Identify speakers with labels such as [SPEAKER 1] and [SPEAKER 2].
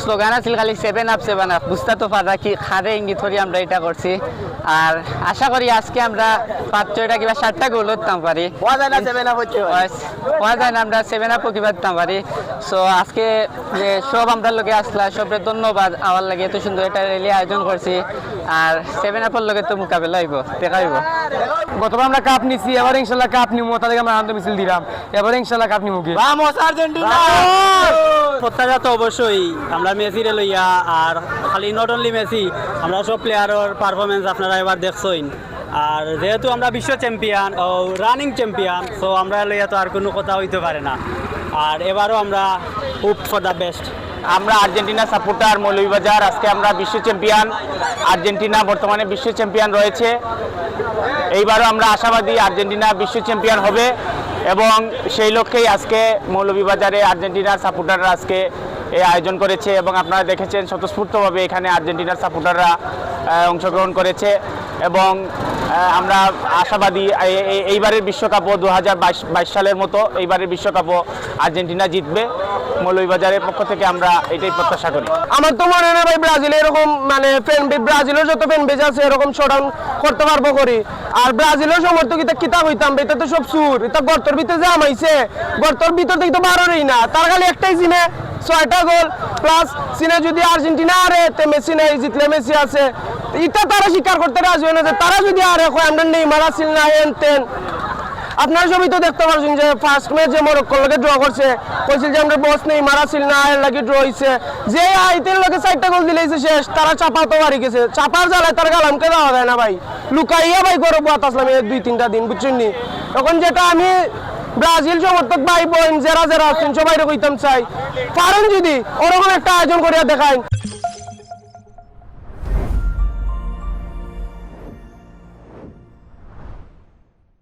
[SPEAKER 1] Slogan আছিল খালি 7 up 7 up, বুঝতে তো পারা কি খারে ইঙ্গিত করি আমরা এটা করছি। আর আশা করি আজকে আমরা 5-6টা কিংবা 7টা গোল করতাম পারি।
[SPEAKER 2] হওয়া যায় না 7 আপ হচ্ছে
[SPEAKER 1] হওয়া যায় না আমরা 7 আপ কি পারতাম পারি। সো আজকে যে সব আমরা লোকে আসলা সবরে ধন্যবাদ, আমার লাগে এত সুন্দর একটা র্যালি আয়োজন করছি। আর 7 আপের লগে তো মোকাবেলা হইব, দেখা হইব।
[SPEAKER 3] গতবার আমরা কাপ নিছি, এবার ইনশাল্লাহ কাপ নিবো, তাদেরকে আমরা আনন্দ মিছিল দিলাম, এবার ইনশাল্লাহ কাপ নিবো।
[SPEAKER 2] Vamos Argentina!
[SPEAKER 4] প্রত্যাশা তো অবশ্যই আমরা মেসিরে লইয়া, আর খালি নট অনলি মেসি, আমরা সব প্লেয়ারের পারফরমেন্স আপনারা এবার দেখছেন। আর যেহেতু আমরা বিশ্ব চ্যাম্পিয়ন ও রানিং চ্যাম্পিয়ন, সো আমরা লইয়া তো আর কোনো কথা হইতে পারে না। আর এবারও আমরা হোপ ফর দ্য বেস্ট।
[SPEAKER 2] আমরা আর্জেন্টিনা সাপোর্টার মৌলভীবাজার, আজকে আমরা বিশ্ব চ্যাম্পিয়ন। আর্জেন্টিনা বর্তমানে বিশ্ব চ্যাম্পিয়ন রয়েছে, এইবারও আমরা আশাবাদী আর্জেন্টিনা বিশ্ব চ্যাম্পিয়ন হবে এবং সেই লক্ষ্যেই আজকে মৌলভীবাজারে আর্জেন্টিনার সাপোর্টাররা আজকে এই আয়োজন করেছে এবং আপনারা দেখেছেন স্বতঃস্ফূর্তভাবে এখানে আর্জেন্টিনার সাপোর্টাররা অংশগ্রহণ করেছে এবং আমরা আশাবাদী এইবারের বিশ্বকাপও 2022 সালের মতো এইবারের বিশ্বকাপও আর্জেন্টিনা জিতবে। মৌলভীবাজারের পক্ষ থেকে আমরা এটাই প্রত্যাশা করি।
[SPEAKER 3] আমার তো মনে হয় ভাই ব্রাজিল এরকম মানে ব্রাজিলের যত ফ্যান বেজ আছে এরকম শোডাউন করতে পারবো করি। আর ব্রাজিলের সমর্থক এটা কিতাব হইতাম, এটা তো সব সুর, এটা গর্তর ভিতরে যে আমাইছে, গর্তর ভিতর থেকে তো বারোরই না, তার খালি একটাই চিনে 6টা গোল প্লাস চিনে। যদি আর্জেন্টিনা আরে তে মেসি নেই, জিতলে মেসি আছে, এটা তারা স্বীকার করতে রাজি হয় না যে তারা যদি আরে আমরা নেইমার আসিল না হেন তেন। আপনারা সবই তো দেখতে পাচ্ছেন যে ফার্স্ট ম্যাচ যে মরক্কোর লগে ড্র করছে, কইছিল যে আমরা বস নেই মারা ছিল না, এর লাগি ড্র হইছে। যে আইতের লগে 4টা গোল দিলেইছে শেষ, তারা চাপা তো বাড়ি গেছে, চাপার জ্বালায় তার গালামকে দেওয়া যায় না ভাই, লুকাইয়া ভাই গরব বাতাসলাম এই 2-3টা দিন, বুঝছেন নি। তখন যেটা আমি ব্রাজিল সমর্থক ভাই বোন যারা যারা আছেন সবাই কইতাম চাই, পারেন যদি ওরকম একটা আয়োজন করিয়া দেখায়।